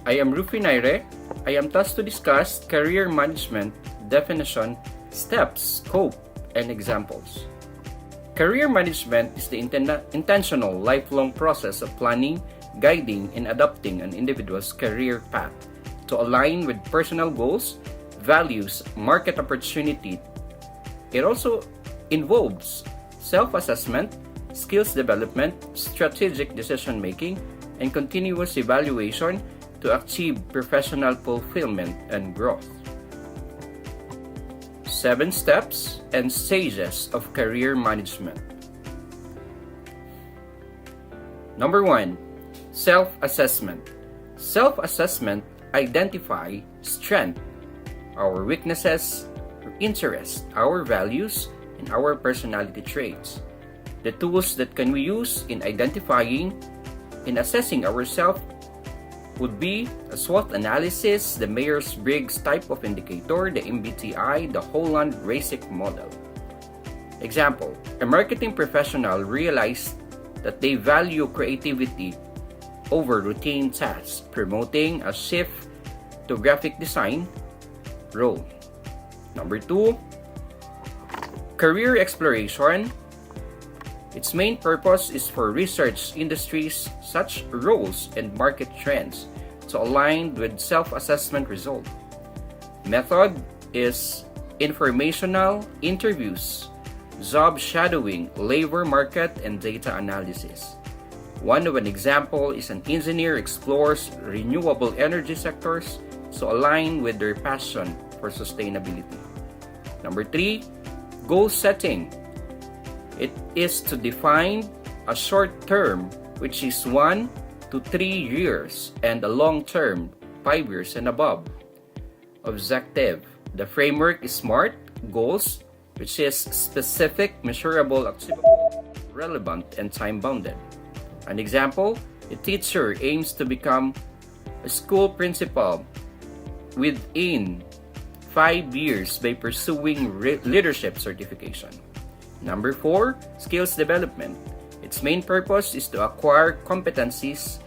I am Rufy Naire. I am tasked to discuss career management, definition, steps, scope, and examples. Career management is the intentional, lifelong process of planning, guiding, and adapting an individual's career path to align with personal goals, values, market opportunity. It also involves self-assessment, skills development, strategic decision-making, and continuous evaluation to achieve professional fulfillment and growth. 7 steps and stages of career management. Number 1, self-assessment. Self-assessment identify strength, our weaknesses, interests, our values, and our personality traits. The tools that can we use in identifying and assessing ourselves would be a SWOT analysis, the Myers-Briggs type of indicator, the MBTI, the Holland-Raisik model. Example, a marketing professional realized that they value creativity over routine tasks, promoting a shift to graphic design role. Number 2, career exploration. Its main purpose is for research industries, such roles, and market trends to align with self-assessment result. Method is informational interviews, job shadowing, labor market, and data analysis. One of an example is an engineer explores renewable energy sectors to align with their passion for sustainability. Number 3, goal setting. It is to define a short term, which is 1 to 3 years, and a long term, 5 years and above. Objective. The framework is SMART goals, which is specific, measurable, achievable, relevant, and time-bounded. An example, a teacher aims to become a school principal within 5 years by pursuing leadership certification. Number 4, skills development. Its main purpose is to acquire competencies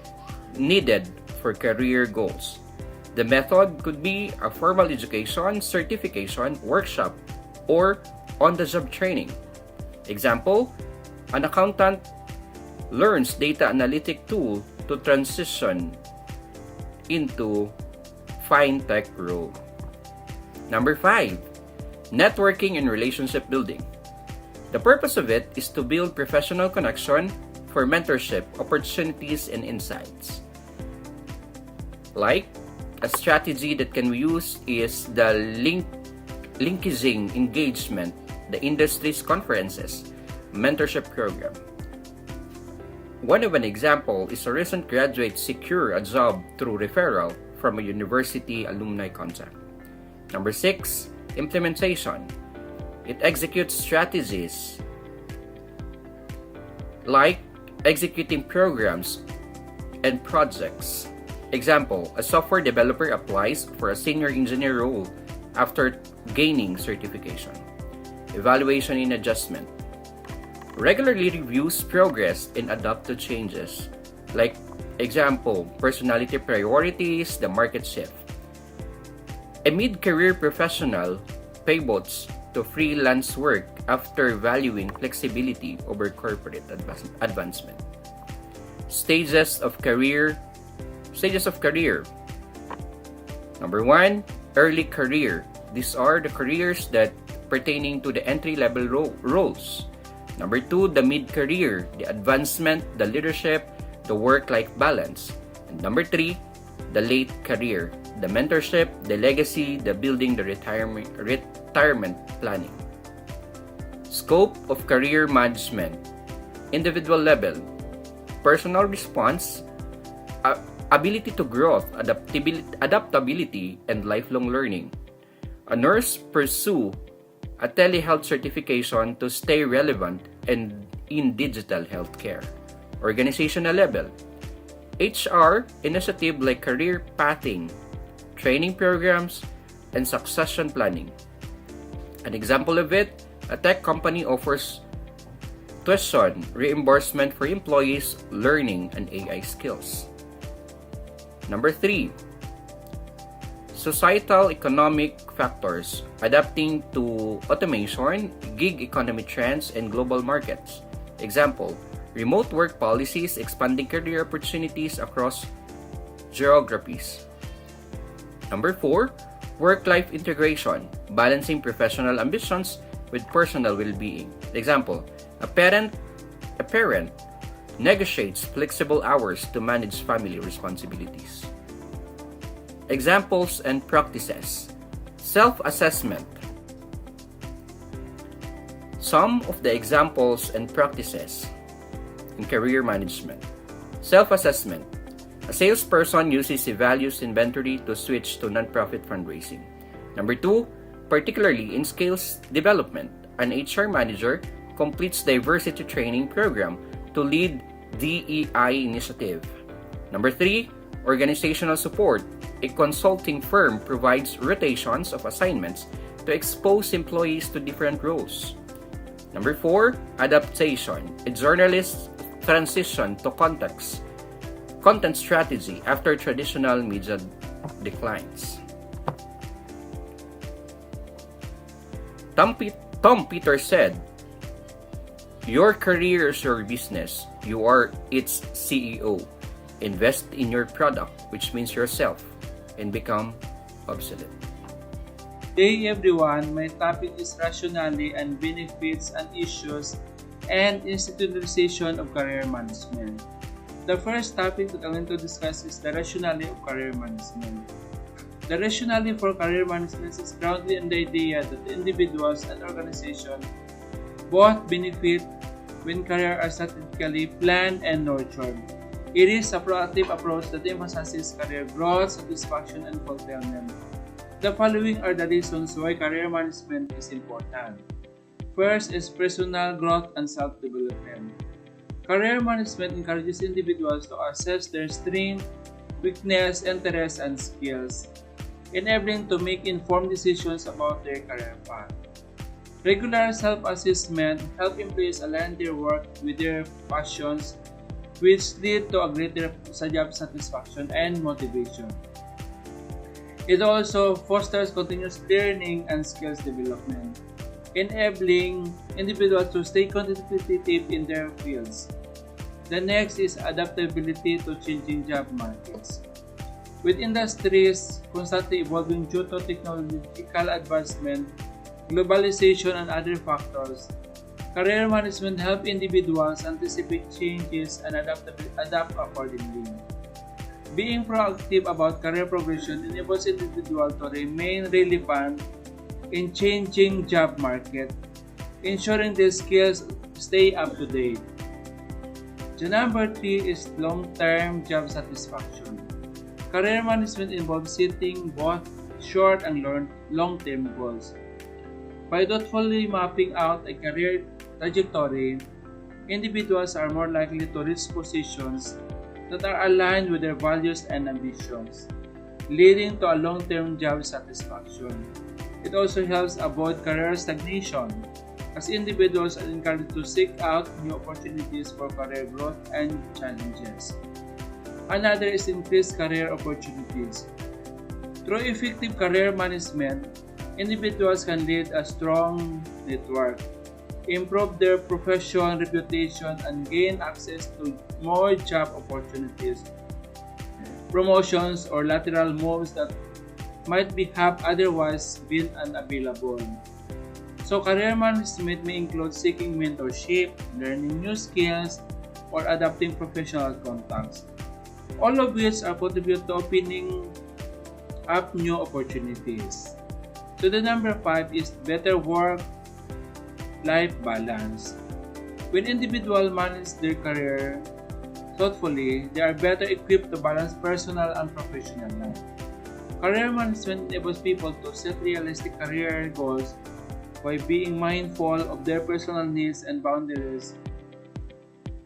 needed for career goals. The method could be a formal education, certification, workshop, or on-the-job training. Example, an accountant learns data analytic tool to transition into fintech role. Number 5, networking and relationship building. The purpose of it is to build professional connection for mentorship, opportunities, and insights. Like, a strategy that can be used is the linkaging engagement, the industry's conferences, mentorship program. One of an example is a recent graduate secure a job through referral from a university alumni contact. Number 6, implementation. It executes strategies like executing programs and projects. Example, a software developer applies for a senior engineer role after gaining certification. Evaluation and adjustment. Regularly reviews progress and adapt to changes. Like, example, personality priorities, the market shift. A mid-career professional pivots to freelance work after valuing flexibility over corporate advancement. Stages of career. Number 1, early career. These are the careers that pertaining to the entry-level roles. Number 2, the mid-career, the advancement, the leadership, the work-life balance. And number 3, the late career, the mentorship, the legacy, the building, the retirement planning. Scope of career management. Individual level. Personal response, ability to growth, adaptability, and lifelong learning. A nurse pursue a telehealth certification to stay relevant and in digital healthcare. Organizational level. HR initiative like career pathing, training programs, and succession planning. An example of it, a tech company offers tuition reimbursement for employees learning an AI skills. Number 3, Societal economic factors, adapting to automation, gig economy trends, and global markets. Example, remote work policies expanding career opportunities across geographies. Number 4, work-life integration, balancing professional ambitions with personal well-being. Example, a parent negotiates flexible hours to manage family responsibilities. Examples and practices. Self-assessment. Some of the examples and practices in career management. Self-assessment. A salesperson uses a values inventory to switch to nonprofit fundraising. Number 2, particularly in skills development, an HR manager completes diversity training program to lead DEI initiative. Number 3, organizational support. A consulting firm provides rotations of assignments to expose employees to different roles. Number 4, adaptation. A journalist's transition to content strategy after traditional media declines. Tom Peters said, "Your career is your business. You are its CEO. Invest in your product, which means yourself, and become obsolete." Hey everyone, my topic is Rationale and benefits and issues and institutionalization of career management. The first topic that I want to discuss is the rationale of career management. The rationale for career management is grounded in the idea that individuals and organizations both benefit when careers are strategically planned and nurtured. It is a proactive approach that emphasizes career growth, satisfaction, and fulfillment. The following are the reasons why career management is important. First is personal growth and self-development. Career management encourages individuals to assess their strengths, weaknesses, interests, and skills, enabling to make informed decisions about their career path. Regular self-assessment helps employees align their work with their passions, which lead to a greater job satisfaction and motivation. It also fosters continuous learning and skills development, enabling individuals to stay competitive in their fields. The next is adaptability to changing job markets. With industries constantly evolving due to technological advancement, globalization, and other factors, career management helps individuals anticipate changes and adapt accordingly. Being proactive about career progression enables individuals to remain relevant in changing job market, ensuring their skills stay up to date. The number 3 is long-term job satisfaction. Career management involves setting both short and long-term goals. By thoughtfully mapping out a career trajectory, individuals are more likely to reach positions that are aligned with their values and ambitions, leading to a long-term job satisfaction. It also helps avoid career stagnation, as individuals are encouraged to seek out new opportunities for career growth and challenges. Another is increased career opportunities. Through effective career management, individuals can lead a strong network, improve their profession reputation, and gain access to more job opportunities, promotions, or lateral moves that might have otherwise been unavailable. So career management may include seeking mentorship, learning new skills, or adapting professional contacts, all of which are contribute to opening up new opportunities. So the number 5 is better work-life balance. When individuals manage their career thoughtfully, they are better equipped to balance personal and professional life. Career management enables people to set realistic career goals by being mindful of their personal needs and boundaries,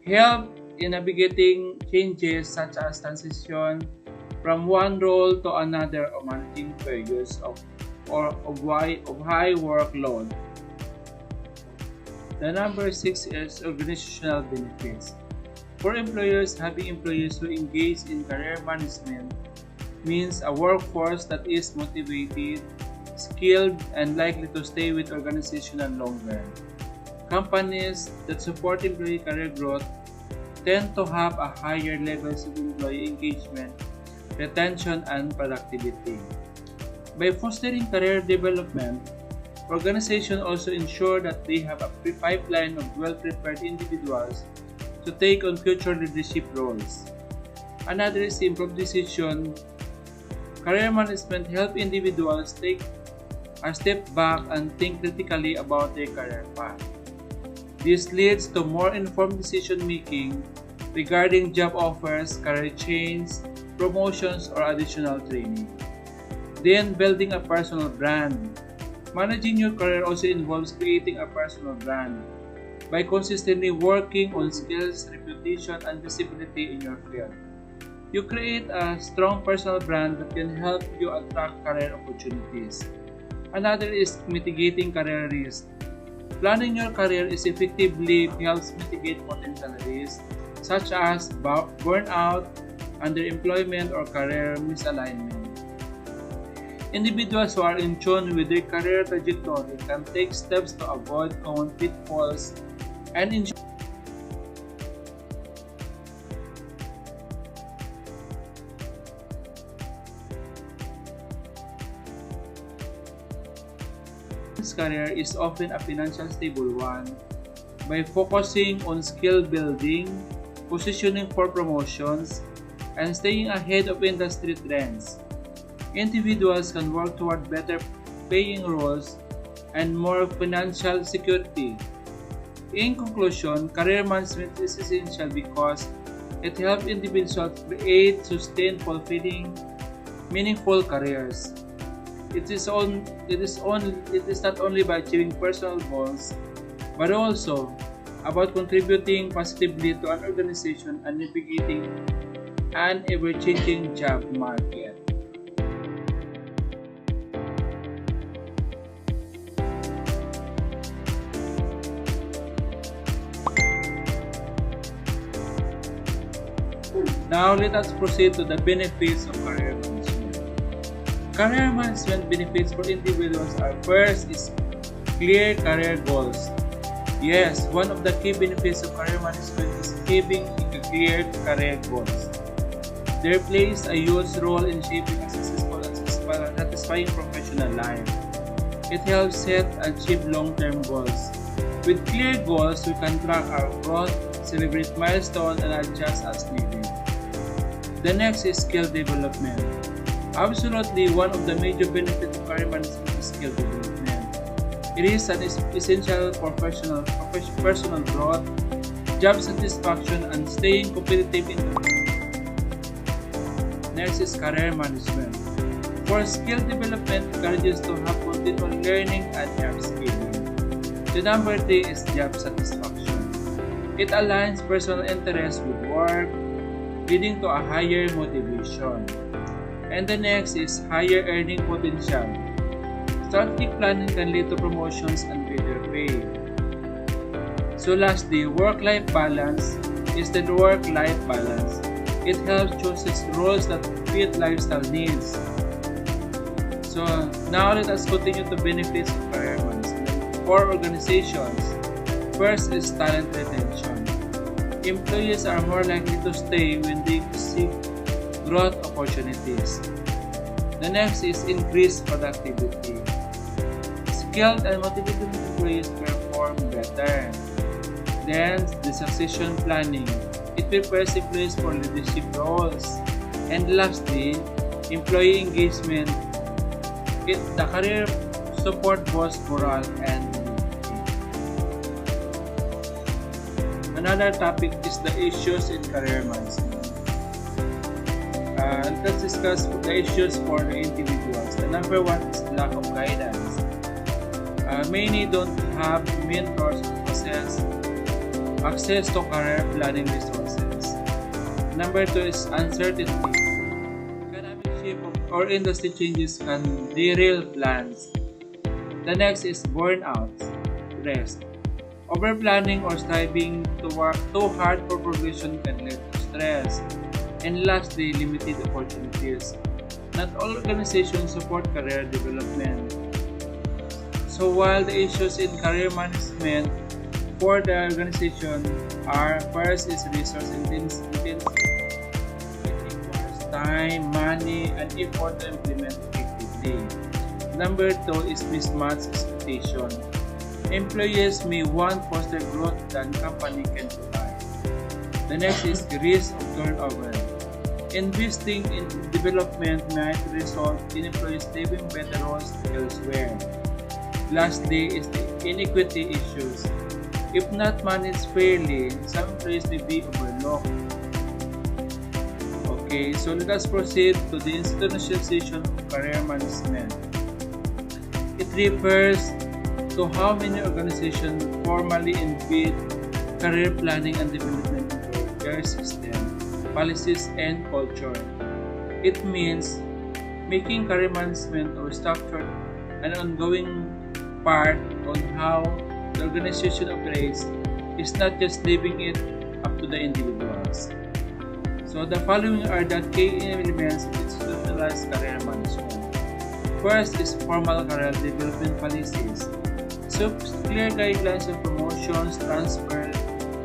help in navigating changes such as transition from one role to another or managing periods of high workload. The number 6 is organizational benefits. For employers, having employees who engage in career management means a workforce that is motivated, skilled, and likely to stay with organizational longer. Companies that support employee career growth tend to have a higher levels of employee engagement, retention, and productivity. By fostering career development, organizations also ensure that they have a pipeline of well-prepared individuals to take on future leadership roles. Another is improved decision. Career management helps individuals take a step back and think critically about their career path. This leads to more informed decision making regarding job offers, career change, promotions, or additional training. Then, building a personal brand. Managing your career also involves creating a personal brand by consistently working on skills, reputation, and visibility in your field. You create a strong personal brand that can help you attract career opportunities. Another is mitigating career risk. Planning your career is effectively helps mitigate potential risks such as burnout, underemployment, or career misalignment. Individuals who are in tune with their career trajectory can take steps to avoid common pitfalls and ensure his career is often a financially stable one. By focusing on skill building, positioning for promotions, and staying ahead of industry trends, individuals can work toward better paying roles and more financial security. In conclusion, career management is essential because it helps individuals create, sustain, fulfilling, meaningful careers. It is not only by achieving personal goals, but also about contributing positively to an organization and navigating an ever-changing job market. Now let us proceed to the benefits of career management. Career management benefits for individuals are first is clear career goals. Yes, one of the key benefits of career management is having clear career goals. They plays a huge role in shaping a successful and satisfying professional life. It helps set and achieve long-term goals. With clear goals, we can track our growth, celebrate milestones, and adjust as needed. The next is skill development. Absolutely, one of the major benefits of career management is skill development. It is an essential for personal growth, job satisfaction, and staying competitive in the Next is career management. For skill development, encourages to have continual learning and upskilling. The number 3 is job satisfaction. It aligns personal interests with work, leading to a higher motivation. And the next is higher earning potential. Strategic planning can lead to promotions and better pay. So lastly, work-life balance is the work-life balance. It helps choose roles that fit lifestyle needs. So now let us continue to benefits of career management. For organizations, first is talent retention. Employees are more likely to stay when they seek growth opportunities. The next is increased productivity. Skilled and motivated employees perform better. Then, the succession planning. It prepares employees for leadership roles. And lastly, employee engagement. The career support both morale and Another topic is the issues in career management. Let's discuss the issues for the individuals. The number 1 is lack of guidance. Many don't have mentors or access to career planning resources. Number 2 is uncertainty. Economic shift or industry changes can derail plans. The next is burnout, rest. Overplanning or striving to work too hard for progression can lead to stress. And lastly, limited opportunities. Not all organizations support career development. So while the issues in career management for the organization are first is resource intensive. It requires time, money, and effort to implement effectively. Number two is mismatch expectation. Employees may want faster growth than company can provide. The next is risk of turnover. Investing in development might result in employees leaving better roles elsewhere. Lastly is the inequity issues. If not managed fairly, some employees may be overlooked. Okay, so let us proceed to the institutionalization of career management. It refers to how many organizations formally embed career planning and development into their system, policies, and culture. It means making career management or structure an ongoing part on how the organization operates is not just leaving it up to the individuals. So the following are the key elements of institutionalized career management. First is formal career development policies. So clear guidelines of promotions, transfer,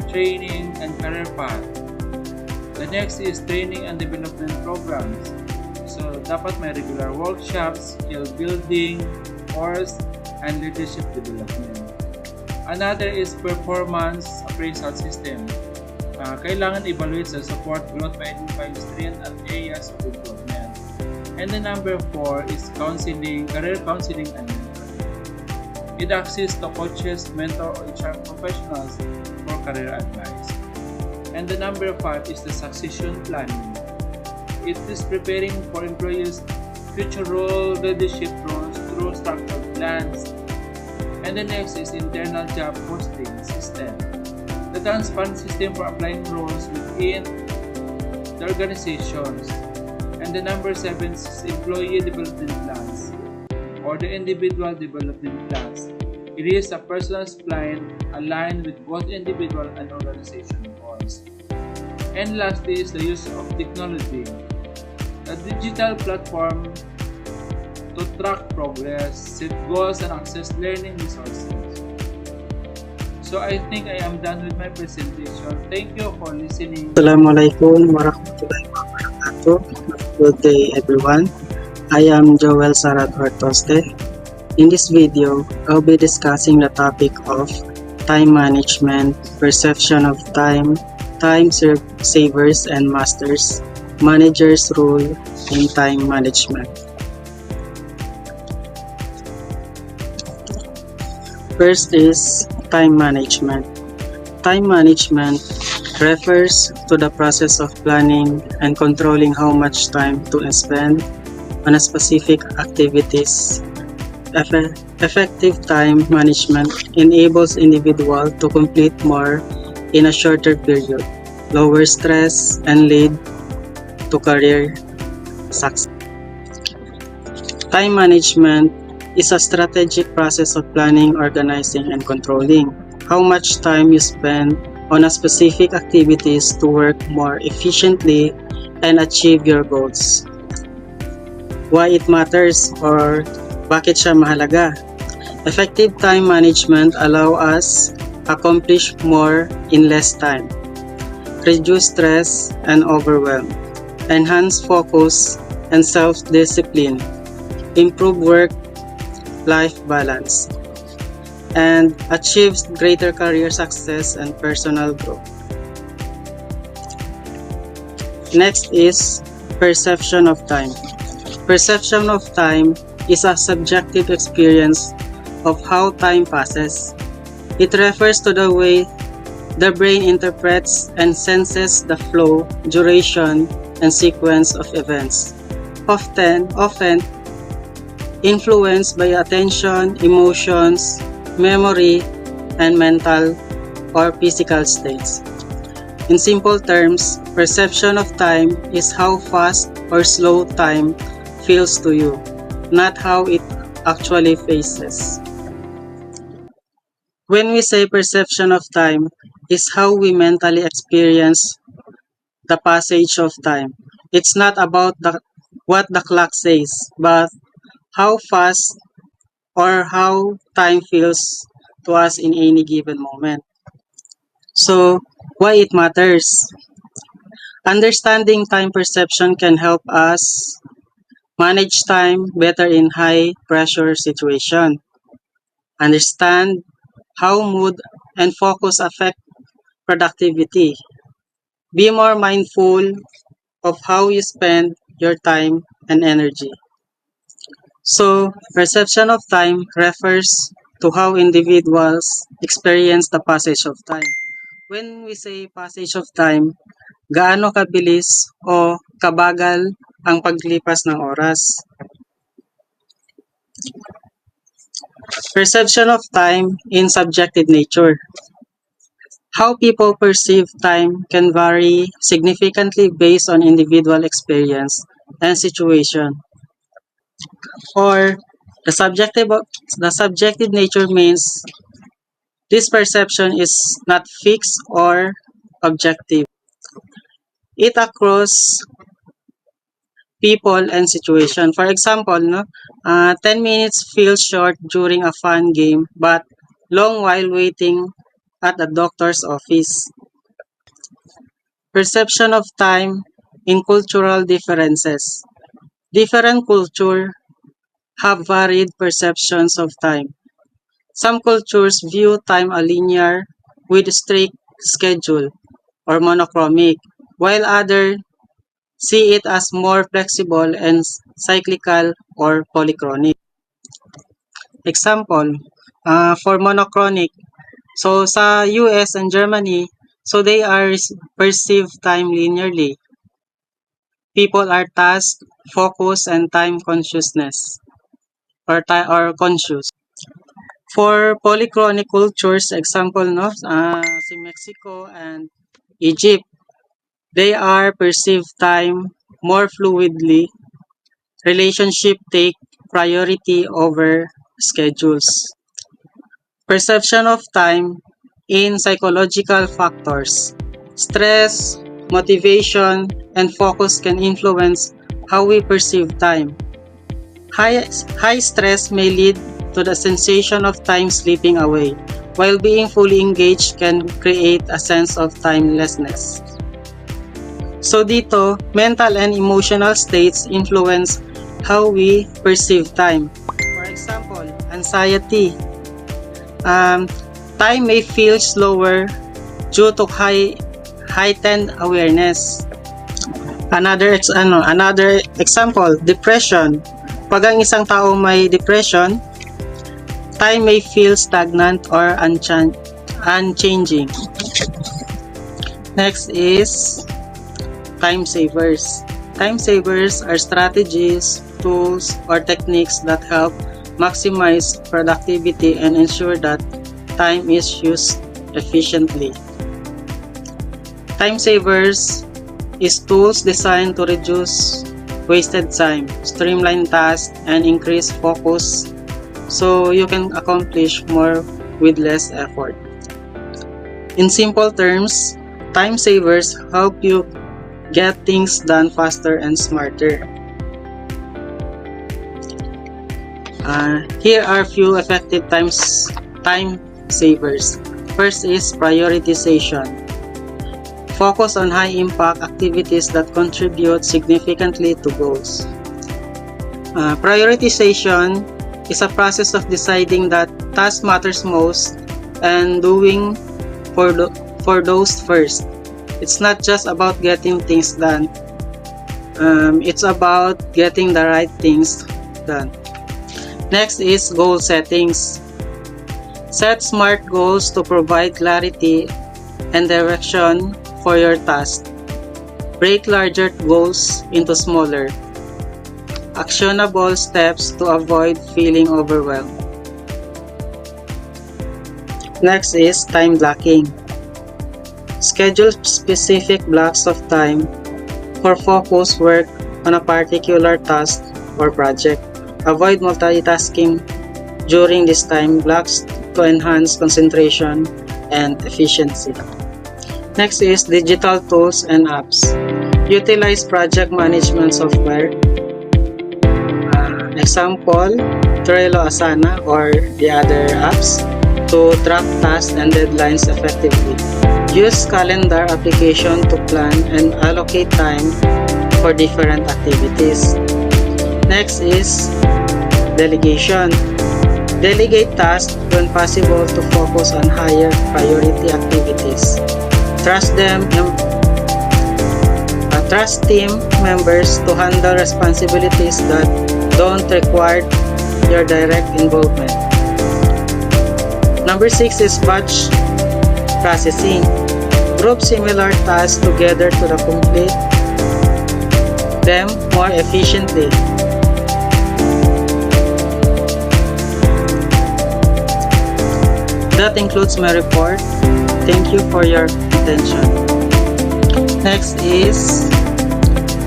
training, and career path. The next is training and development programs. So dapat may regular workshops, skill building, course, and leadership development. Another is performance appraisal system. Kailangan evaluate sa support growth by identifying strengths and areas of improvement. And the number 4 is counseling, career counseling and mentoring. It assists the coaches, mentor, or HR professionals for career advice. And the number 5 is the succession planning. It is preparing for employees' future role, leadership roles through structured plans. And the next is internal job posting system. The transparent system for applying roles within the organizations. And the number 7 is employee development plans or the individual development plans. It is a personalized plan aligned with both individual and organization goals. And lastly is the use of technology. A digital platform to track progress, set goals, and access learning resources. So I think I am done with my presentation. Thank you for listening. Assalamualaikum warahmatullahi wabarakatuh. Good day everyone. I am Joel Sarat Hortoste. In this video, I'll be discussing the topic of time management, perception of time, time savers and masters, managers' role in time management. First is time management. Time management refers to the process of planning and controlling how much time to spend on a specific activities. Effective time management enables individuals to complete more in a shorter period, lower stress, and lead to career success. Time management is a strategic process of planning, organizing, and controlling how much time you spend on a specific activities to work more efficiently and achieve your goals. Why it matters or bakit siya mahalaga? Effective time management allow us accomplish more in less time, reduce stress and overwhelm, enhance focus and self-discipline, improve work-life balance, and achieves greater career success and personal growth. Next is perception of time. Perception of time is a subjective experience of how time passes. It refers to the way the brain interprets and senses the flow, duration, and sequence of events, often influenced by attention, emotions, memory, and mental or physical states. In simple terms, perception of time is how fast or slow time feels to you, not how it actually passes. When we say perception of time, is how we mentally experience the passage of time. It's not about what the clock says, but how fast or how time feels to us in any given moment. So, why it matters? Understanding time perception can help us manage time better in high pressure situation. Understand how mood and focus affect productivity. Be more mindful of how you spend your time and energy. So, perception of time refers to how individuals experience the passage of time. When we say passage of time, gaano kabilis o kabagal ang paglipas ng oras. Perception of time in subjective nature. How people perceive time can vary significantly based on individual experience and situation. Or the subjective nature means this perception is not fixed or objective. It across people and situation. For example, 10 minutes feels short during a fun game but long while waiting at the doctor's office. Perception of time in cultural differences. Different cultures have varied perceptions of time. Some cultures view time as linear with strict schedule or monochromic, while others see it as more flexible and cyclical or polychronic. Example, for monochronic, so sa US and Germany, so they are perceive time linearly. People are task, focus, and time consciousness or conscious. For polychronic cultures, example, si Mexico and Egypt, they are perceive time more fluidly. Relationship take priority over schedules. Perception of time in psychological factors. Stress, motivation, and focus can influence how we perceive time. High stress may lead to the sensation of time slipping away, while being fully engaged can create a sense of timelessness. So dito, mental and emotional states influence how we perceive time. For example, anxiety. Time may feel slower due to heightened awareness. Another example, depression. Pag ang isang tao may depression, time may feel stagnant or unchanging. Next is time savers. Time savers are strategies, tools, or techniques that help maximize productivity and ensure that time is used efficiently. Time savers is tools designed to reduce wasted time, streamline tasks, and increase focus so you can accomplish more with less effort. In simple terms, time savers help you get things done faster and smarter. Here are few effective time savers. First is prioritization. Focus on high-impact activities that contribute significantly to goals. Prioritization is a process of deciding that task matters most and doing for those first. It's not just about getting things done. It's about getting the right things done. Next is goal settings. Set SMART goals to provide clarity and direction for your task. Break larger goals into smaller, actionable steps to avoid feeling overwhelmed. Next is time blocking. Schedule specific blocks of time for focused work on a particular task or project. Avoid multitasking during this time blocks to enhance concentration and efficiency. Next is digital tools and apps. Utilize project management software, Example, Trello, Asana, or the other apps to track tasks and deadlines effectively. Use calendar application to plan and allocate time for different activities. Next is delegation. Delegate tasks when possible to focus on higher priority activities. Trust team members to handle responsibilities that don't require your direct involvement. Number 6 is batch processing. Group similar tasks together to complete them more efficiently. That includes my report. Thank you for your attention. Next is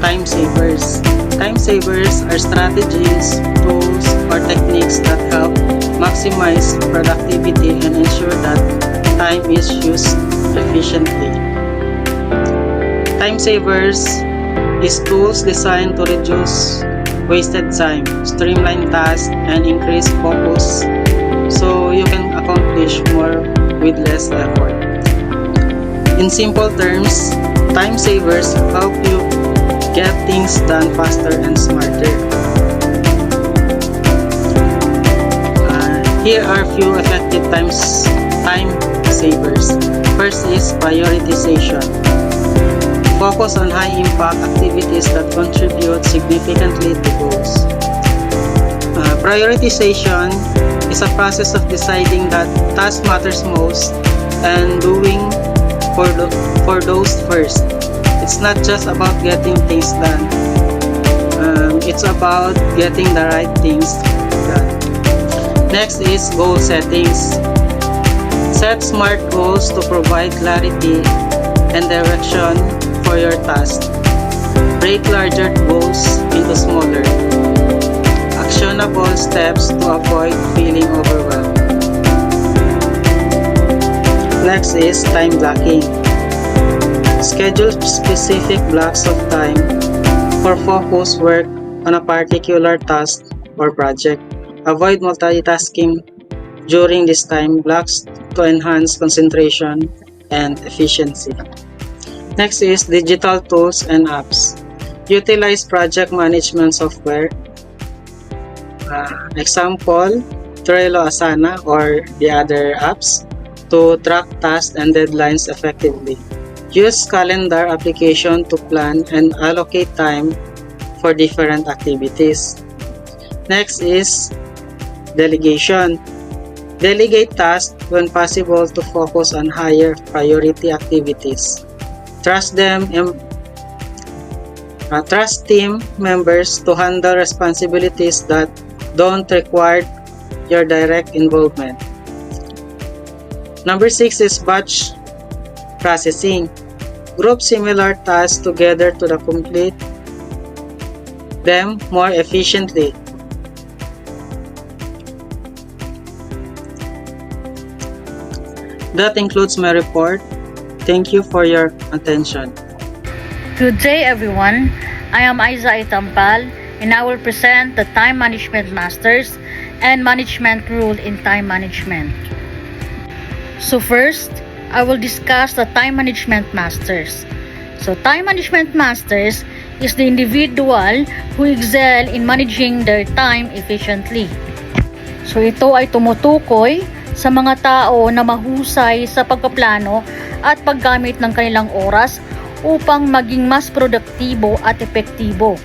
time savers. Time savers are strategies, tools, or techniques that help maximize productivity and ensure that time is used efficiently. Time savers is tools designed to reduce wasted time, streamline tasks, and increase focus so you can accomplish more with less effort. In simple terms, time savers help you get things done faster and smarter. Here are few effective time savers. First is prioritization. Focus on high-impact activities that contribute significantly to goals. Prioritization is a process of deciding that task matters most and doing for those first. It's not just about getting things done. It's about getting the right things done. Next is goal settings. Set smart goals to provide clarity and direction for your task. Break larger goals into smaller, actionable steps to avoid feeling overwhelmed. Next is time blocking. Schedule specific blocks of time for focus work on a particular task or project. Avoid multitasking during these time blocks to enhance concentration and efficiency. Next is digital tools and apps. Utilize project management software. Example, Trello, Asana, or the other apps to track tasks and deadlines effectively. Use calendar application to plan and allocate time for different activities. Next is delegation. Delegate tasks when possible to focus on higher priority activities. Trust team members to handle responsibilities that don't require your direct involvement. Number 6 is batch processing. Group similar tasks together to complete them more efficiently. That includes my report. Thank you for your attention. Good day everyone. I am Aiza Itampal and I will present the Time Management Masters and Management Rule in Time Management. So first, I will discuss the Time Management Masters. So Time Management Masters is the individual who excel in managing their time efficiently. So ito ay tumutukoy sa mga tao na mahusay sa pagpaplano at paggamit ng kanilang oras upang maging mas produktibo at epektibo.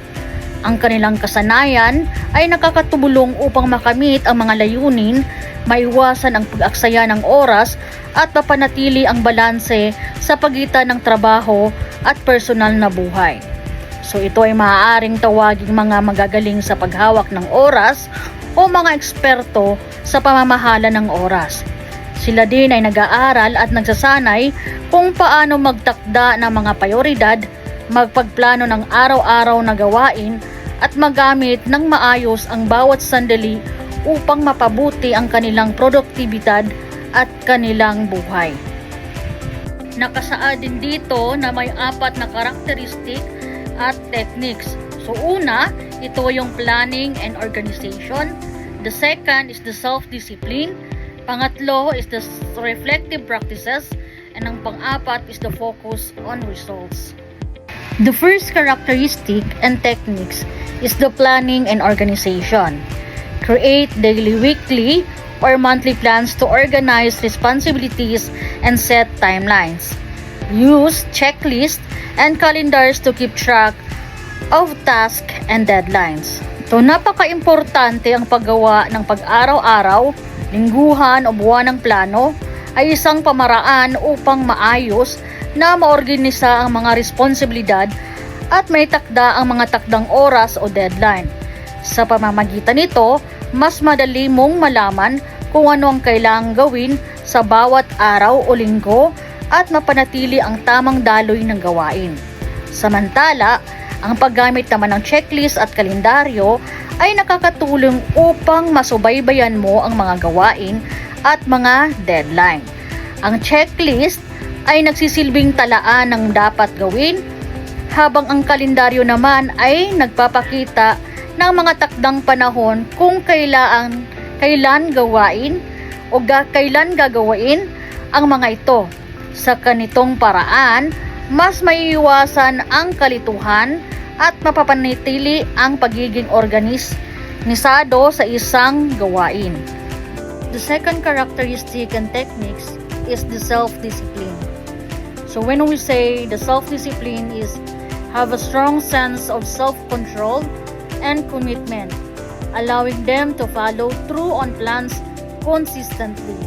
Ang kanilang kasanayan ay nakakatulong upang makamit ang mga layunin, maiwasan ang pag-aksaya ng oras at mapanatili ang balanse sa pagitan ng trabaho at personal na buhay. So ito ay maaaring tawaging mga magagaling sa paghawak ng oras o mga eksperto sa pamamahala ng oras. Sila din ay nag-aaral at nagsasanay kung paano magtakda ng mga prioridad, magpagplano ng araw-araw na gawain at magamit ng maayos ang bawat sandali upang mapabuti ang kanilang produktibidad at kanilang buhay. Nakasaad din dito na may 4 na karakteristik at techniques. So una Ito yung planning and organization. The second is the self-discipline. Pangatlo is the reflective practices. And ang pang-apat is the focus on results. The first characteristic and techniques is the planning and organization. Create daily, weekly, or monthly plans to organize responsibilities and set timelines. Use checklists and calendars to keep track of tasks and deadlines. So, napaka-importante ang paggawa ng pag-araw-araw, lingguhan o buwanang plano ay isang pamaraan upang maayos na maorganisa ang mga responsibilidad at may takda ang mga takdang oras o deadline. Sa pamamagitan nito, mas madali mong malaman kung ano ang kailangang gawin sa bawat araw o linggo at mapanatili ang tamang daloy ng gawain. Samantala, ang paggamit naman ng checklist at kalendaryo ay nakakatulong upang masubaybayan mo ang mga gawain at mga deadline. Ang checklist ay nagsisilbing talaan ng dapat gawin, habang ang kalendaryo naman ay nagpapakita ng mga takdang panahon kung kailan gawain o kailan gagawain ang mga ito. Sa ganitong paraan, mas maiiwasan ang kalituhan at mapapanatili ang pagiging organisado sa isang gawain. The second characteristic and techniques is the self-discipline. So when we say the self-discipline is have a strong sense of self-control and commitment, allowing them to follow through on plans consistently.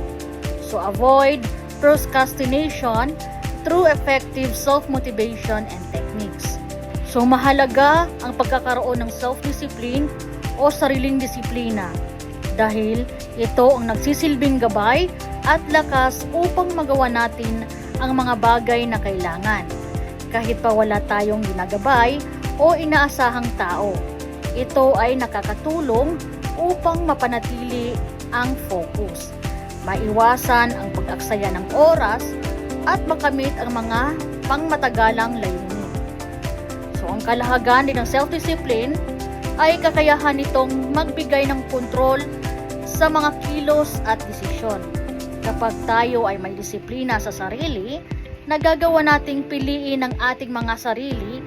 So avoid procrastination through effective self-motivation and techniques. So mahalaga ang pagkakaroon ng self-discipline o sariling disiplina dahil ito ang nagsisilbing gabay at lakas upang magawa natin ang mga bagay na kailangan. Kahit pa wala tayong ginagabay o inaasahang tao, ito ay nakakatulong upang mapanatili ang focus, maiwasan ang pag-aksaya ng oras at makamit ang mga pangmatagalang layunin. So ang kalahagan din ng self-discipline ay kakayahan nitong magbigay ng kontrol sa mga kilos at desisyon. Kapag tayo ay may disiplina sa sarili, nagagawa nating piliin ang ating mga sarili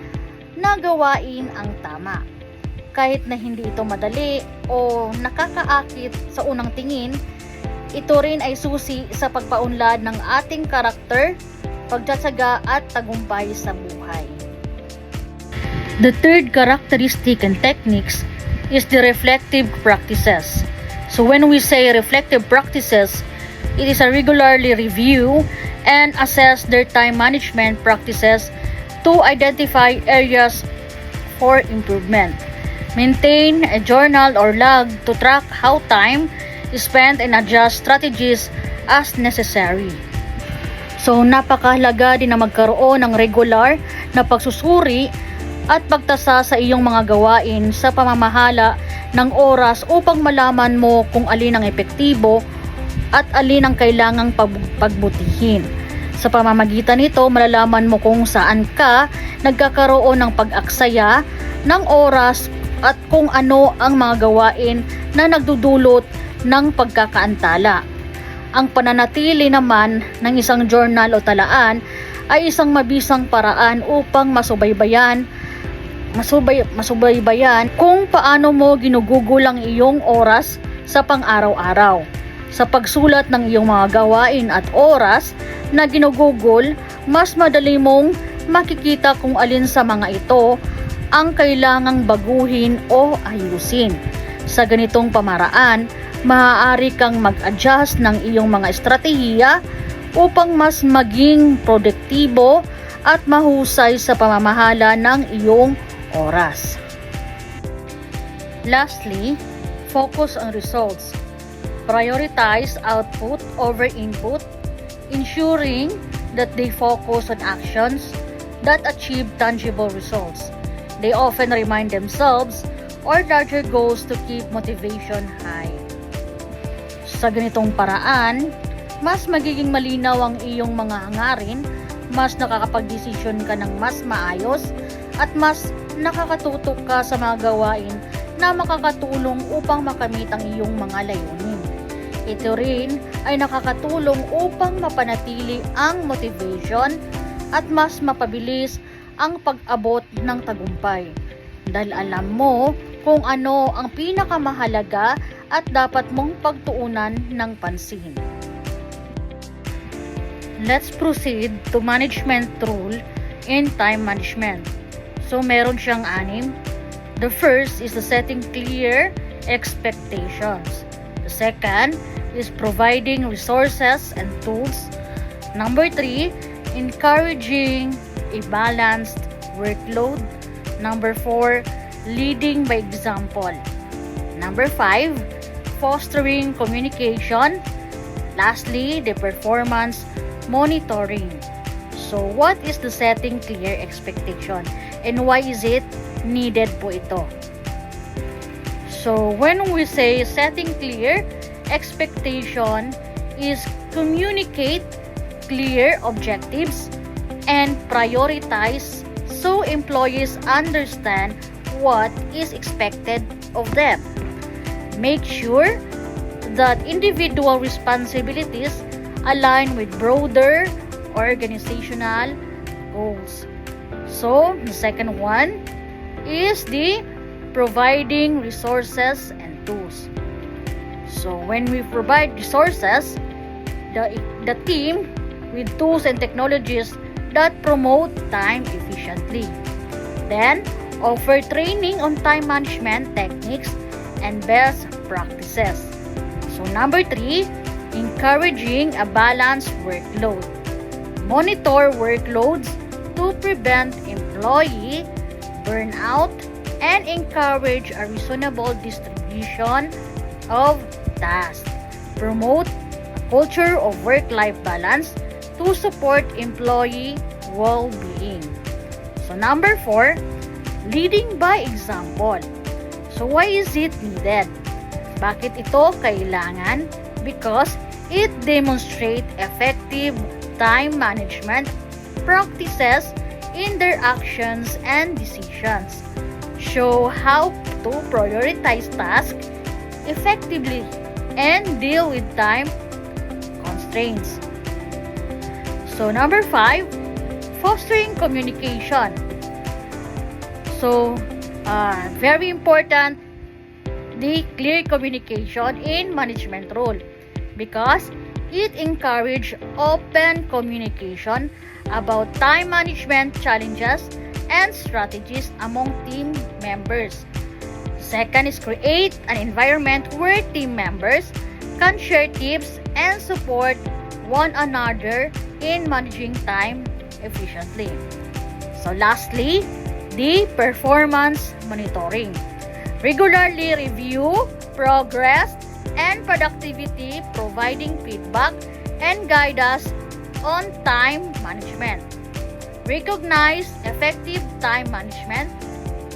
na gawain ang tama. Kahit na hindi ito madali o nakakaakit sa unang tingin, ito rin ay susi sa pagpaunlad ng ating karakter, pagtsatsaga at tagumpay sa buhay. The third characteristic and techniques is the reflective practices. So when we say reflective practices, it is a regularly review and assess their time management practices to identify areas for improvement. Maintain a journal or log to track how time is spent and adjust strategies as necessary. So napakahalaga din na magkaroon ng regular na pagsusuri at pagtasa sa iyong mga gawain sa pamamahala ng oras upang malaman mo kung alin ang epektibo at alin ang kailangang pagbutihin. Sa pamamagitan nito, malalaman mo kung saan ka nagkakaroon ng pag-aksaya ng oras at kung ano ang mga gawain na nagdudulot ng pagkakaantala. Ang pananatili naman ng isang journal o talaan ay isang mabisang paraan upang masubaybayan kung paano mo ginugugol ang iyong oras sa pang-araw-araw. Sa pagsulat ng iyong mga gawain at oras na ginugugol, mas madali mong makikita kung alin sa mga ito ang kailangang baguhin o ayusin. Sa ganitong pamaraan, maaari kang mag-adjust ng iyong mga estratehiya upang mas maging produktibo at mahusay sa pamamahala ng iyong oras. Lastly, focus on results. Prioritize output over input, ensuring that they focus on actions that achieve tangible results. They often remind themselves or larger goals to keep motivation high. Sa ganitong paraan, mas magiging malinaw ang iyong mga hangarin, mas nakakapag-desisyon ka ng mas maayos at mas nakakatutok ka sa mga gawain na makakatulong upang makamit ang iyong mga layunin. Ito rin ay nakakatulong upang mapanatili ang motivation at mas mapabilis ang pag-abot ng tagumpay. Dahil alam mo kung ano ang pinakamahalaga at dapat mong pagtuunan ng pansin. Let's proceed to management rule in time management. So meron siyang 6. The first is the setting clear expectations. The second is providing resources and tools. Number 3, encouraging a balanced workload. Number 4, leading by example. Number 5, fostering communication. Lastly, the performance monitoring. So, what is the setting clear expectation and why is it needed po ito? So, when we say setting clear expectation is communicate clear objectives and prioritize so employees understand what is expected of them. Make sure that individual responsibilities align with broader organizational goals. So, the second one is the providing resources and tools. So, when we provide resources, the team with tools and technologies that promote time efficiently. Then, offer training on time management techniques and best practices. So, number 3, encouraging a balanced workload. Monitor workloads to prevent employee burnout and encourage a reasonable distribution of tasks. Promote a culture of work-life balance to support employee well-being. So number 4, leading by example. So why is it needed? Bakit ito kailangan? Because it demonstrates effective time management practices in their actions and decisions. Show how to prioritize tasks effectively and deal with time constraints. So number 5, fostering communication. So very important, the clear communication in management role because it encourages open communication about time management challenges and strategies among team members. Second is create an environment where team members can share tips and support one another in managing time efficiently. So lastly, the performance monitoring. Regularly review progress and productivity, providing feedback and guide us on time management. Recognize effective time management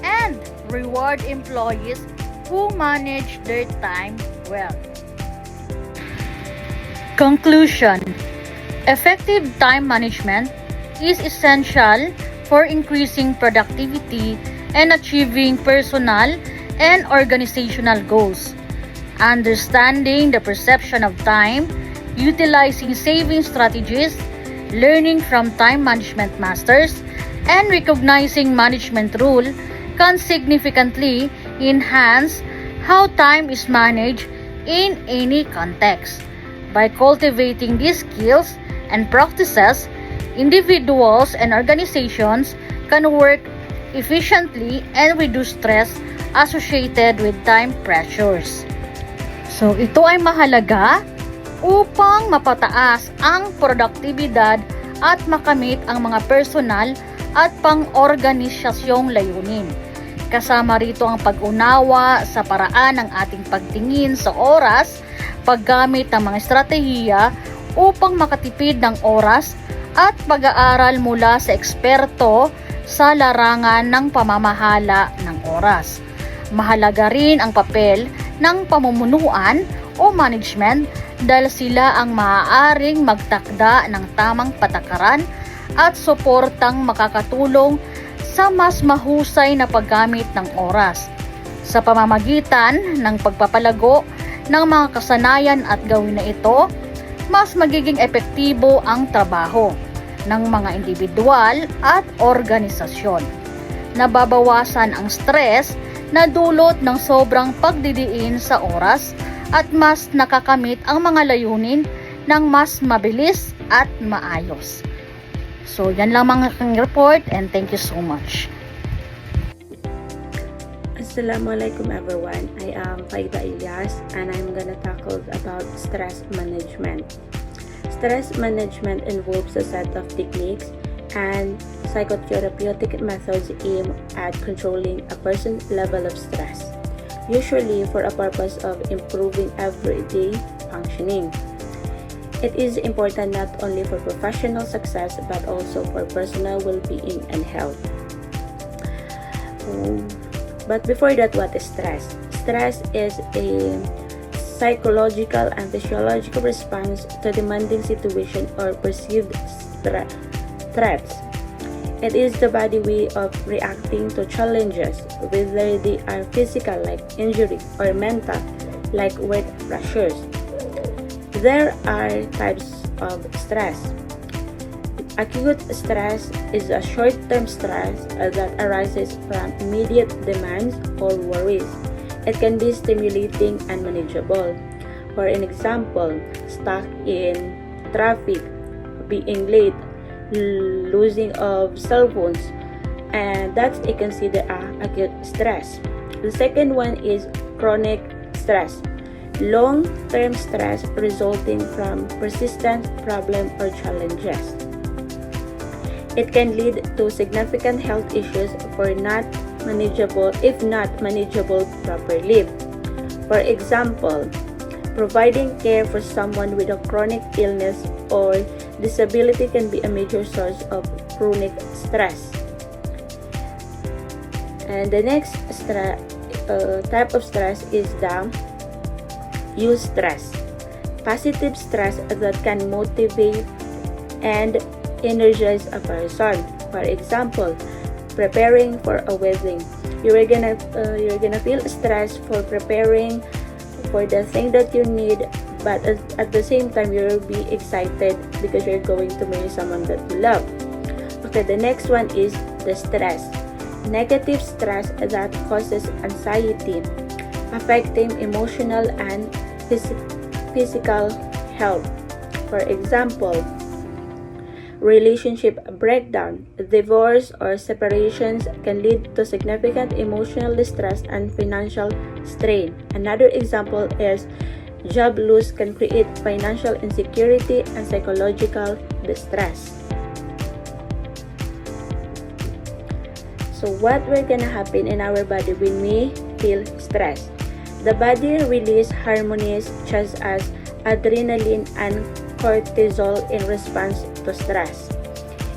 and reward employees who manage their time well. Conclusion: effective time management is essential for increasing productivity and achieving personal and organizational goals. Understanding the perception of time, utilizing saving strategies, learning from time management masters, and recognizing management rule can significantly enhance how time is managed in any context. By cultivating these skills and practices, individuals and organizations can work efficiently and reduce stress associated with time pressures. So, ito ay mahalaga upang mapataas ang produktibidad at makamit ang mga personal at pang-organisasyong layunin. Kasama rito ang pag-unawa sa paraan ng ating pagtingin sa oras, paggamit ng mga estratehiya upang makatipid ng oras at pag-aaral mula sa eksperto sa larangan ng pamamahala ng oras. Mahalaga rin ang papel ng pamumunuan o management dahil sila ang maaaring magtakda ng tamang patakaran at suportang makakatulong sa mas mahusay na paggamit ng oras sa pamamagitan ng pagpapalago ng mga kasanayan at gawin na ito, mas magiging epektibo ang trabaho ng mga individual at organisasyon. Nababawasan ang stress na dulot ng sobrang pagdidiin sa oras at mas nakakamit ang mga layunin ng mas mabilis at maayos. So, yan lang mga aking report and thank you so much. Assalamualaikum everyone. I am Faida Ilyas and I'm gonna tackle about stress management. Stress management involves a set of techniques and psychotherapeutic methods aimed at controlling a person's level of stress, usually for a purpose of improving everyday functioning. It is important not only for professional success but also for personal well-being and health. But before that, what is stress? Stress is a psychological and physiological response to demanding situation or perceived threats. It is the body way of reacting to challenges, whether they are physical like injury or mental like work pressures. There are types of stress. Acute stress is a short-term stress that arises from immediate demands or worries. It can be stimulating and manageable. For an example, stuck in traffic, being late, losing of cell phones, and that's considered acute stress. The second one is chronic stress. Long-term stress resulting from persistent problem or challenges. It can lead to significant health issues if not manageable properly. For example, providing care for someone with a chronic illness or disability can be a major source of chronic stress. And the next type of stress is the eustress. Positive stress that can motivate and energize a person. For example, preparing for a wedding. You're gonna feel stressed for preparing for the thing that you need, but at the same time you'll be excited because you're going to marry someone that you love. Okay, the next one is the stress. Negative stress that causes anxiety, affecting emotional and physical health. For example, relationship breakdown, divorce, or separations can lead to significant emotional distress and financial strain. Another example is job loss can create financial insecurity and psychological distress. So what will gonna happen in our body when we feel stress? The body release hormones such as adrenaline and cortisol in response to stress,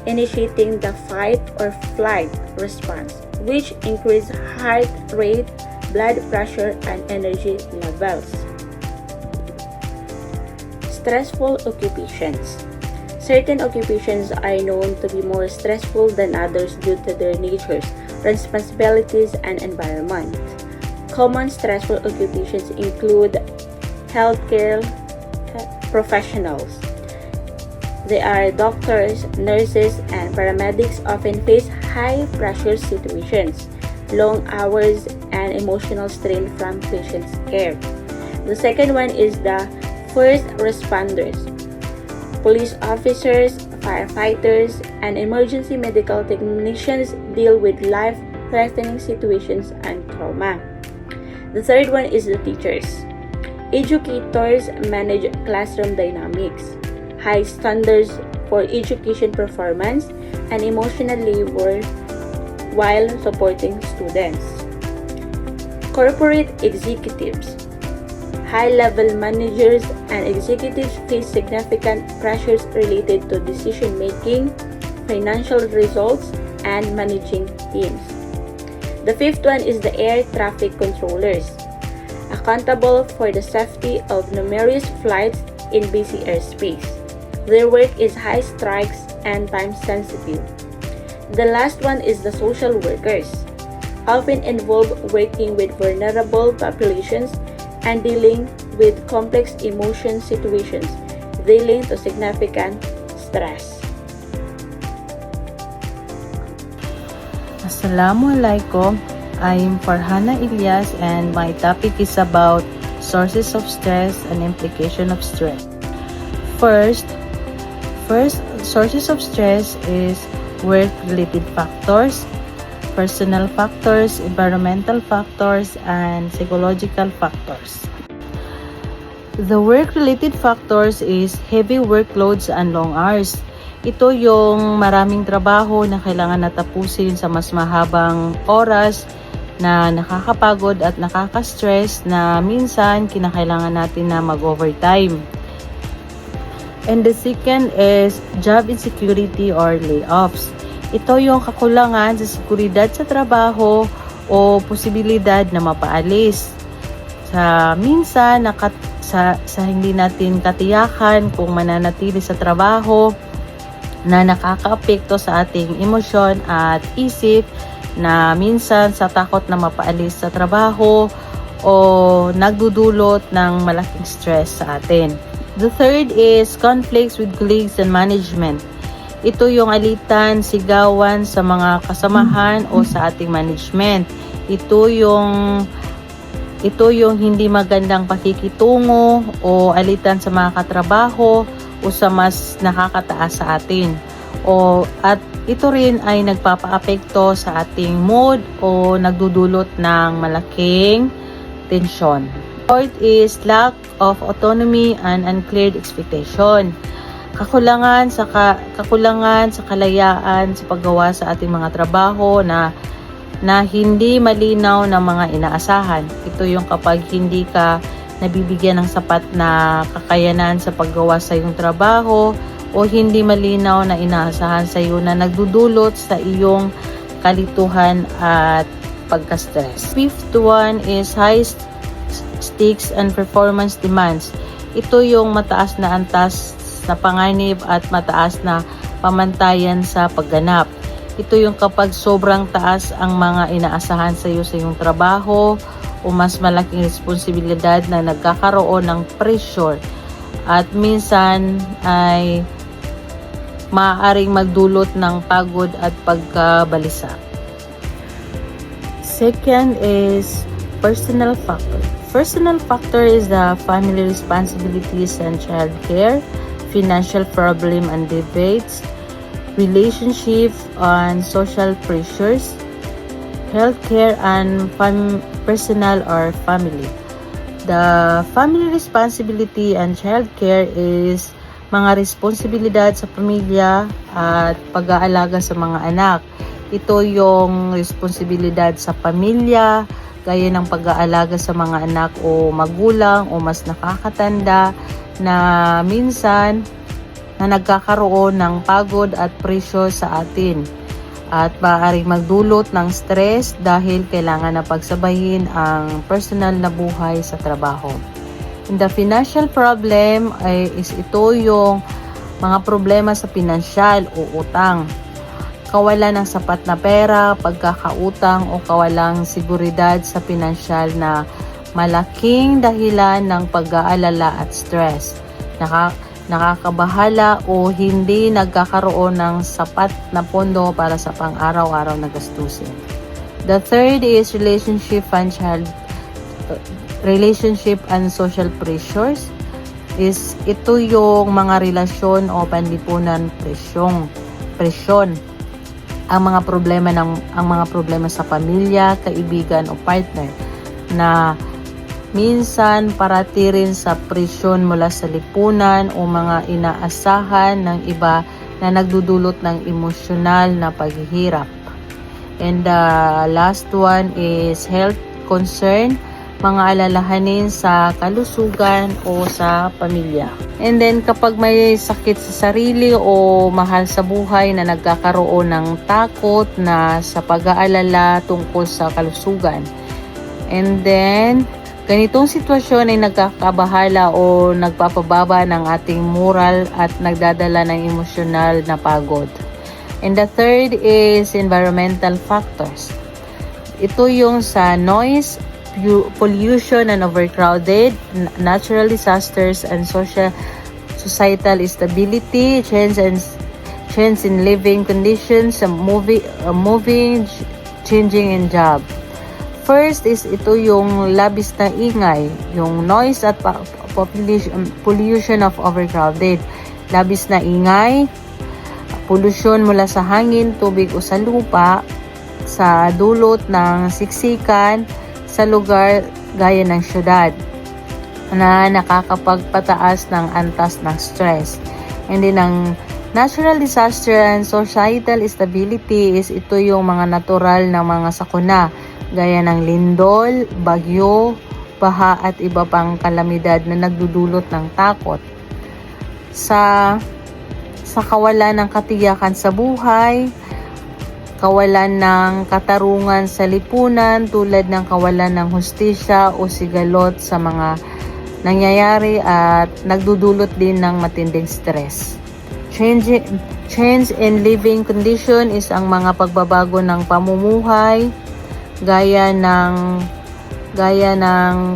initiating the fight or flight response, which increase heart rate, blood pressure, and energy levels. Stressful occupations. Certain occupations are known to be more stressful than others due to their natures, responsibilities, and environment. Common stressful occupations include healthcare professionals. They are doctors, nurses, and paramedics often face high-pressure situations, long hours, and emotional strain from patients' care. The second one is the first responders. Police officers, firefighters, and emergency medical technicians deal with life-threatening situations and trauma. The third one is the teachers. Educators manage classroom dynamics, high standards for education performance, and emotional labor while supporting students. Corporate executives. High-level managers and executives face significant pressures related to decision-making, financial results, and managing teams. The fifth one is the air traffic controllers, accountable for the safety of numerous flights in busy airspace. Their work is high stakes and time sensitive. The last one is the social workers, often involve working with vulnerable populations and dealing with complex emotion situations leading to significant stress. Assalamualaikum. I'm Farhana Ilyas and my topic is about sources of stress and implication of stress. First, sources of stress is work-related factors, personal factors, environmental factors, and psychological factors. The work-related factors is heavy workloads and long hours. Ito yung maraming trabaho na kailangan natapusin sa mas mahabang oras na nakakapagod at nakaka-stress na minsan kinakailangan natin na mag-overtime. And the second is job insecurity or layoffs. Ito yung kakulangan sa seguridad sa trabaho o posibilidad na mapaalis. Minsan sa hindi natin katiyakan kung mananatili sa trabaho na nakakaapekto sa ating emosyon at isip na minsan sa takot na mapaalis sa trabaho o nagdudulot ng malaking stress sa atin. The third is conflicts with colleagues and management. Ito yung alitan, sigawan sa mga kasamahan o sa ating management. Ito yung hindi magandang pakikitungo o alitan sa mga katrabaho o sa mas nakakataas sa atin. At ito rin ay nagpapaapekto sa ating mood o nagdudulot ng malaking tensyon. Fourth is lack of autonomy and unclear expectation. Kakulangan sa kalayaan sa paggawa sa ating mga trabaho na hindi malinaw na mga inaasahan. Ito yung kapag hindi ka nabibigyan ng sapat na kakayanan sa paggawa sa iyong trabaho o hindi malinaw na inaasahan sa iyo na nagdudulot sa iyong kalituhan at pagka-stress. Fifth one is high stakes and performance demands. Ito yung mataas na antas na panganib at mataas na pamantayan sa pagganap. Ito yung kapag sobrang taas ang mga inaasahan sa iyo sa iyong trabaho o mas malaking responsibilidad na nagkakaroon ng pressure at minsan ay maaaring magdulot ng pagod at pagkabalisa. Second is personal factor. Personal factor is the family responsibilities and child care, financial problem and debates, relationship and social pressures, healthcare and personal or family. The family responsibility and child care is mga responsibilidad sa pamilya at pag-aalaga sa mga anak. Ito yung responsibilidad sa pamilya, gaya ng pag-aalaga sa mga anak o magulang o mas nakakatanda na minsan na nagkakaroon ng pagod at pressure sa atin at maaaring magdulot ng stress dahil kailangan na pagsabayin ang personal na buhay sa trabaho. And the financial problem is ito yung mga problema sa pinansyal o utang. Kawalan ng sapat na pera, pagkakautang o kawalang seguridad sa pinansyal na malaking dahilan ng pag-aalala at stress. Nakakabahala o hindi nagkakaroon ng sapat na pondo para sa pang-araw-araw na gastusin. The third is relationship and social pressures. Ito yung mga relasyon o panlipunan presyon. Ang mga problema sa pamilya, kaibigan o partner na minsan parati rin sa presyon mula sa lipunan o mga inaasahan ng iba na nagdudulot ng emosyonal na paghihirap. And the last one is health concern, mga alalahanin sa kalusugan o sa pamilya. And then kapag may sakit sa sarili o mahal sa buhay na nagkakaroon ng takot na sa pag-aalala tungkol sa kalusugan. And then ganitong sitwasyon ay nagkakabahala o nagpapababa ng ating moral at nagdadala ng emosyonal na pagod. And the third is environmental factors. Ito yung sa noise, pollution and overcrowded, natural disasters and societal instability, change in living conditions, moving, changing in job. First is ito yung labis na ingay, yung noise at pollution of overcrowded. Labis na ingay, pollution mula sa hangin, tubig o sa lupa sa dulot ng siksikan sa lugar gaya ng syudad na nakakapagpataas ng antas ng stress. And then ang natural disaster and societal instability is ito yung mga natural na mga sakuna gaya ng lindol, bagyo, baha at iba pang kalamidad na nagdudulot ng takot. Sa kawalan ng katiyakan sa buhay, kawalan ng katarungan sa lipunan tulad ng kawalan ng hustisya o sigalot sa mga nangyayari at nagdudulot din ng matinding stress. Change in living condition is ang mga pagbabago ng pamumuhay gaya ng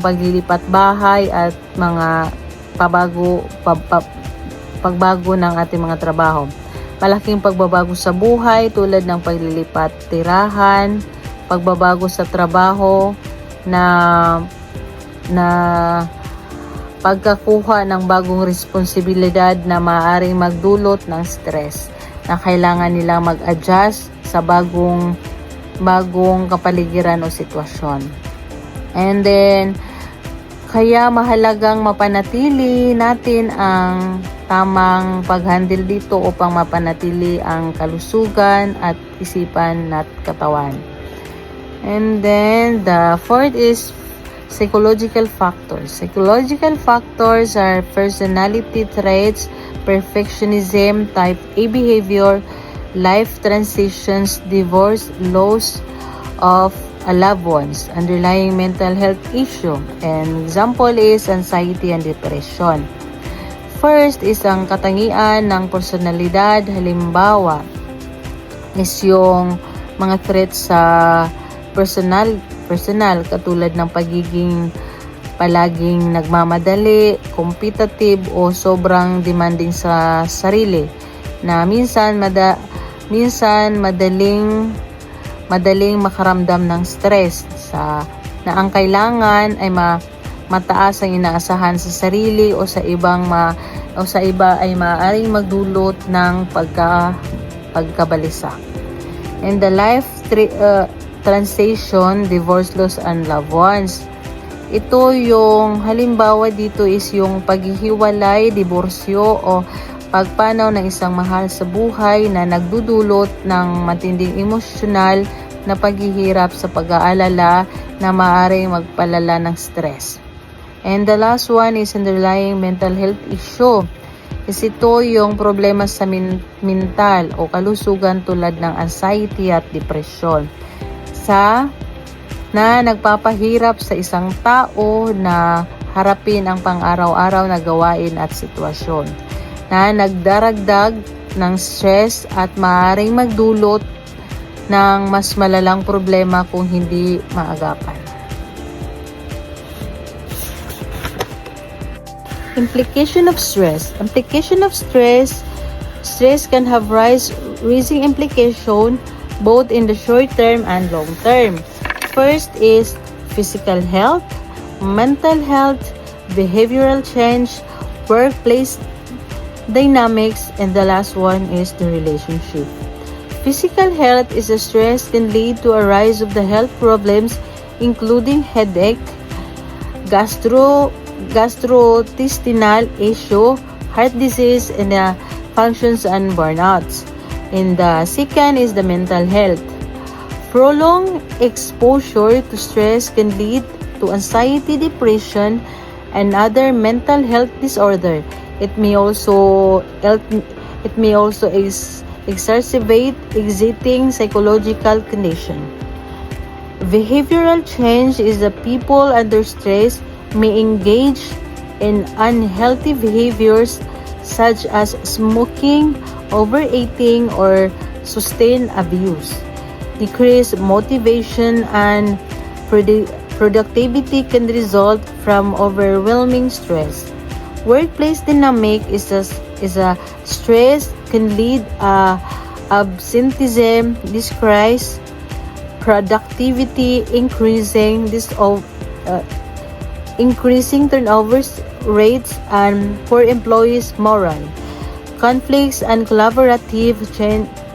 paglilipat bahay at mga pagbago ng ating mga trabaho. Malaking pagbabago sa buhay tulad ng paglilipat tirahan, pagbabago sa trabaho na pagkakuha ng bagong responsibilidad na maaaring magdulot ng stress na kailangan nilang mag-adjust sa bagong kapaligiran o sitwasyon. And then, kaya mahalagang mapanatili natin ang tamang paghandle dito upang mapanatili ang kalusugan at isipan at katawan. And then, the fourth is psychological factors. Psychological factors are personality traits, perfectionism, type A behavior, life transitions, divorce, loss of loved ones, underlying mental health issue. An example is anxiety and depression. First is ang katangian ng personalidad. Halimbawa is yung mga traits sa personal katulad ng pagiging palaging nagmamadali, competitive o sobrang demanding sa sarili na minsan madaling makaramdam ng stress na ang kailangan ay mataas ang inaasahan sa sarili o sa iba ay maaaring magdulot ng pagkabalisa. And the life transition, divorce, loss, and loved ones. Ito yung halimbawa dito is yung paghihiwalay, diborsyo o pagpanaw ng isang mahal sa buhay na nagdudulot ng matinding emosyonal na paghihirap sa pag-aalala na maaaring magpalala ng stress. And the last one is underlying mental health issue. Ito yung problema sa mental o kalusugan tulad ng anxiety at depression na nagpapahirap sa isang tao na harapin ang pang-araw-araw na gawain at sitwasyon na nagdaragdag ng stress at maaaring magdulot ng mas malalang problema kung hindi maagapan. Implication of stress. Implication of stress can have rising implication both in the short term and long term. First is physical health, mental health, behavioral change, workplace dynamics, and the last one is the relationship. Physical health is a stress can lead to a rise of the health problems including headache, gastrointestinal issue, heart disease, and functions and burnouts. And the second is the mental health. Prolonged exposure to stress can lead to anxiety, depression, and other mental health disorder. It may also exacerbate existing psychological condition. Behavioral change is that people under stress may engage in unhealthy behaviors such as smoking, overeating, or sustained abuse. Decreased motivation and productivity can result from overwhelming stress. Workplace dynamic is a stress can lead absenteeism, decrease productivity, increasing turnover rates and poor employees' morale. Conflicts and collaborative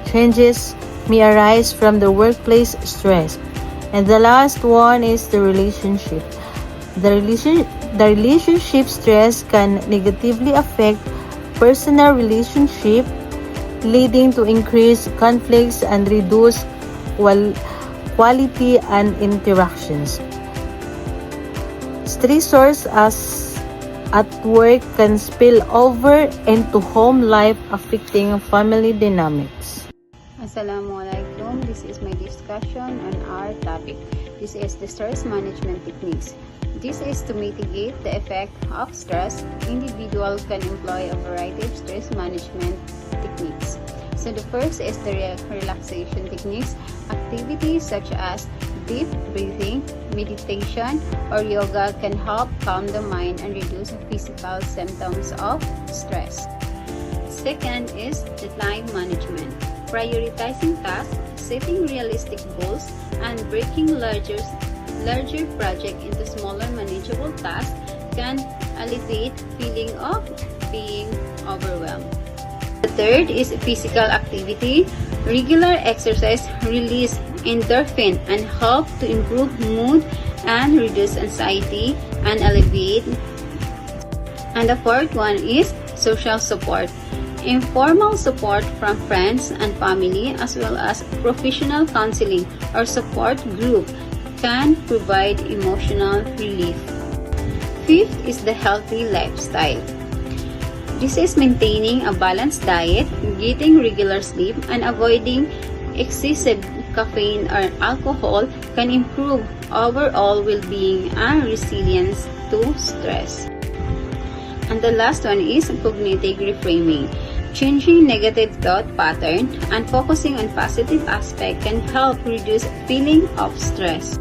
changes may arise from the workplace stress. And the last one is the relationship. The relationship stress can negatively affect personal relationship, leading to increased conflicts and reduced quality and interactions. Stressors at work can spill over into home life, affecting family dynamics. Assalamualaikum. This is my discussion on our topic. This is the stress management techniques. This is to mitigate the effect of stress. Individual can employ a variety of stress management techniques. So the first is the relaxation techniques. Activities such as deep breathing, meditation, or yoga can help calm the mind and reduce physical symptoms of stress. Second is the time management. Prioritizing tasks, setting realistic goals, and breaking larger projects into smaller manageable tasks can alleviate feeling of being overwhelmed. The third is physical activity. Regular exercise release endorphin and help to improve mood and reduce anxiety and alleviate. And the fourth one is social support. Informal support from friends and family as well as professional counseling or support group can provide emotional relief. Fifth is the healthy lifestyle. This is maintaining a balanced diet, getting regular sleep, and avoiding excessive caffeine or alcohol can improve overall well-being and resilience to stress. And the last one is cognitive reframing. Changing negative thought pattern and focusing on positive aspect can help reduce feeling of stress.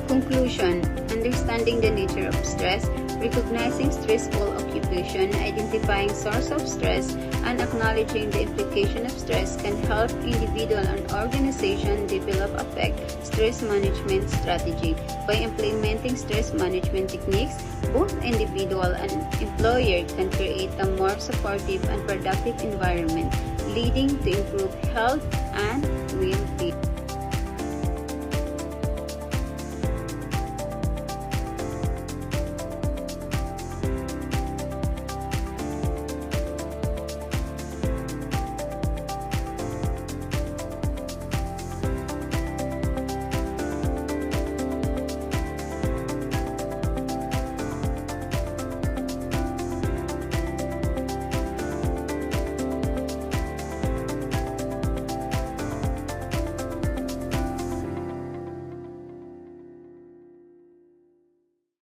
Conclusion: understanding the nature of stress, recognizing stressful occupation, identifying source of stress, and acknowledging the implication of stress can help individual and organization develop effective stress management strategy. By implementing stress management techniques, both individual and employer can create a more supportive and productive environment, leading to improved health and well-being.